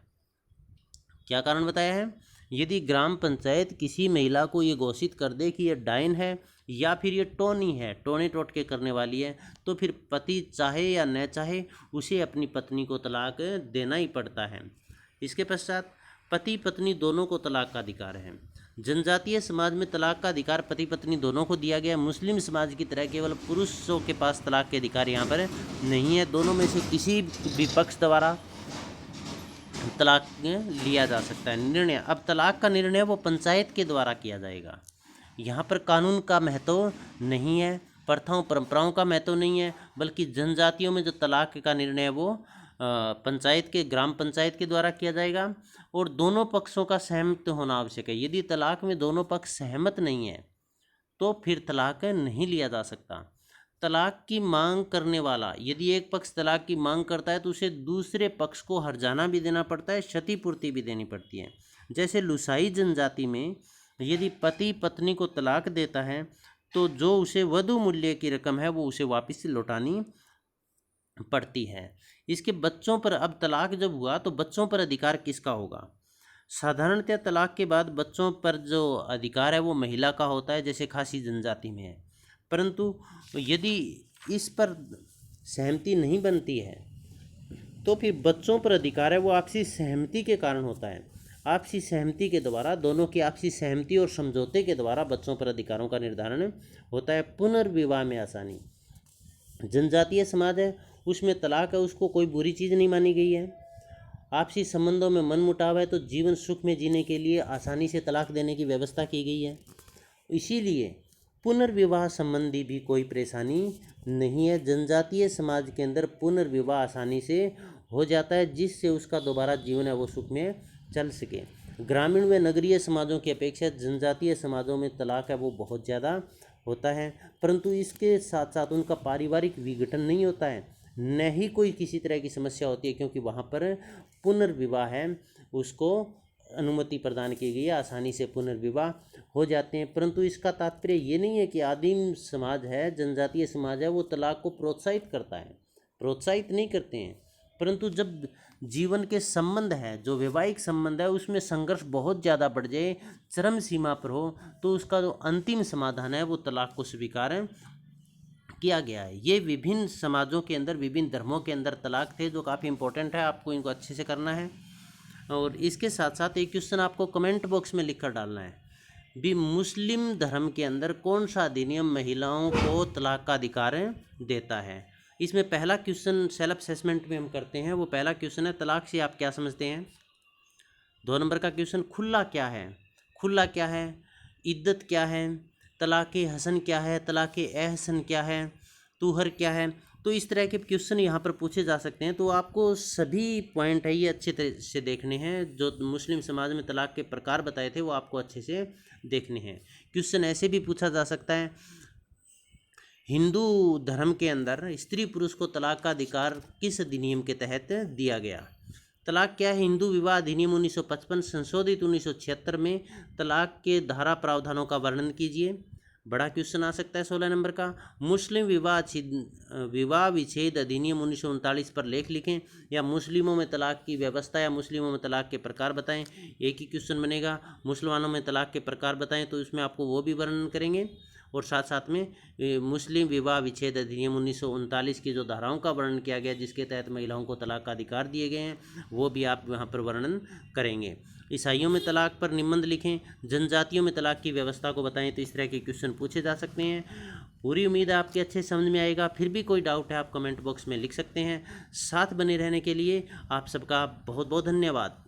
क्या कारण बताया है? यदि ग्राम पंचायत किसी महिला को ये घोषित कर दे कि ये डायन है या फिर ये टोनी है, टोने टोटके करने वाली है, तो फिर पति चाहे या न चाहे उसे अपनी पत्नी को तलाक देना ही पड़ता है। इसके पश्चात पति पत्नी दोनों को तलाक का अधिकार है। जनजातीय समाज में तलाक का अधिकार पति पत्नी दोनों को दिया गया। मुस्लिम समाज की तरह केवल पुरुषों के पास तलाक के अधिकार यहाँ पर नहीं है। दोनों में से किसी भी पक्ष द्वारा तलाक लिया जा सकता है। निर्णय, अब तलाक का निर्णय वो पंचायत के द्वारा किया जाएगा। यहाँ पर कानून का महत्व नहीं है, प्रथाओं परंपराओं का महत्व नहीं है, बल्कि जनजातियों में जो तलाक का निर्णय है वो पंचायत के, ग्राम पंचायत के द्वारा किया जाएगा। और दोनों पक्षों का सहमत होना आवश्यक है। यदि तलाक में दोनों पक्ष सहमत नहीं है तो फिर तलाक नहीं लिया जा सकता। तलाक की मांग करने वाला, यदि एक पक्ष तलाक की मांग करता है तो उसे दूसरे पक्ष को हर्जाना भी देना पड़ता है, क्षतिपूर्ति भी देनी पड़ती है। जैसे लुसाई जनजाति में यदि पति पत्नी को तलाक देता है तो जो उसे वधु मूल्य की रकम है वो उसे वापस से लौटानी पड़ती है। इसके बच्चों पर, अब तलाक जब हुआ तो बच्चों पर अधिकार किसका होगा? साधारणतः तलाक के बाद बच्चों पर जो अधिकार है वो महिला का होता है, जैसे खासी जनजाति में है। परंतु यदि इस पर सहमति नहीं बनती है तो फिर बच्चों पर अधिकार है वो आपसी सहमति के कारण होता है। आपसी सहमति के द्वारा, दोनों की आपसी सहमति और समझौते के द्वारा बच्चों पर अधिकारों का निर्धारण होता है। पुनर्विवाह में आसानी, जनजातीय समाज है उसमें तलाक है उसको कोई बुरी चीज़ नहीं मानी गई है। आपसी संबंधों में मनमुटाव है तो जीवन सुख में जीने के लिए आसानी से तलाक देने की व्यवस्था की गई है। इसीलिए पुनर्विवाह संबंधी भी कोई परेशानी नहीं है। जनजातीय समाज के अंदर पुनर्विवाह आसानी से हो जाता है, जिससे उसका दोबारा जीवन है वो सुख में चल सके। ग्रामीण व नगरीय समाजों की अपेक्षा जनजातीय समाजों में तलाक है वो बहुत ज़्यादा होता है, परंतु इसके साथ साथ उनका पारिवारिक विघटन नहीं होता है, न ही कोई किसी तरह की समस्या होती है, क्योंकि वहाँ पर पुनर्विवाह है उसको अनुमति प्रदान की गई है, आसानी से पुनर्विवाह हो जाते हैं। परंतु इसका तात्पर्य ये नहीं है कि आदिम समाज है, जनजातीय समाज है, वो तलाक को प्रोत्साहित करता है, प्रोत्साहित नहीं करते हैं। परंतु जब जीवन के संबंध है, जो वैवाहिक संबंध है, उसमें संघर्ष बहुत ज़्यादा बढ़ जाए, चरम सीमा पर हो, तो उसका जो अंतिम समाधान है वो तलाक को स्वीकार किया गया है। ये विभिन्न समाजों के अंदर, विभिन्न धर्मों के अंदर तलाक थे, जो काफ़ी इंपॉर्टेंट है, आपको इनको अच्छे से करना है। और इसके साथ साथ एक क्वेश्चन आपको कमेंट बॉक्स में लिख कर डालना है भी, मुस्लिम धर्म के अंदर कौन सा अधिनियम महिलाओं को तलाक का अधिकार देता है। इसमें पहला क्वेश्चन सेल्फ असेसमेंट में हम करते हैं, वो पहला क्वेश्चन है तलाक से आप क्या समझते हैं। 2 नंबर का क्वेश्चन खुला क्या है, खुला क्या है, इद्दत क्या है, तलाक़ हसन क्या है, तलाक़ एहसन क्या है, तूहर क्या है। तो इस तरह के क्वेश्चन यहाँ पर पूछे जा सकते हैं। तो आपको सभी पॉइंट है ये अच्छे तरह से देखने हैं, जो मुस्लिम समाज में तलाक के प्रकार बताए थे वो आपको अच्छे से देखने हैं। क्वेश्चन ऐसे भी पूछा जा सकता है, हिंदू धर्म के अंदर स्त्री पुरुष को तलाक का अधिकार किस अधिनियम के तहत दिया गया। तलाक क्या है। हिंदू विवाह अधिनियम 1955 संशोधित 1976 में तलाक के धारा प्रावधानों का वर्णन कीजिए। बड़ा क्वेश्चन आ सकता है 16 नंबर का, मुस्लिम विवाह विच्छेद अधिनियम 1939 पर लेख लिखें, या मुस्लिमों में तलाक की व्यवस्था या मुस्लिमों में तलाक के प्रकार बताएं। एक ही क्वेश्चन बनेगा। मुसलमानों में तलाक के प्रकार बताएं, तो इसमें आपको वो भी वर्णन करेंगे, और साथ साथ में मुस्लिम विवाह विच्छेद अधिनियम 1939 की जो धाराओं का वर्णन किया गया जिसके तहत महिलाओं को तलाक का अधिकार दिए गए हैं, वो भी आप वहाँ पर वर्णन करेंगे। ईसाइयों में तलाक पर निबंध लिखें, जनजातियों में तलाक की व्यवस्था को बताएं। तो इस तरह के क्वेश्चन पूछे जा सकते हैं। पूरी उम्मीद है आपके अच्छे समझ में आएगा। फिर भी कोई डाउट है आप कमेंट बॉक्स में लिख सकते हैं। साथ बने रहने के लिए आप सबका बहुत बहुत धन्यवाद।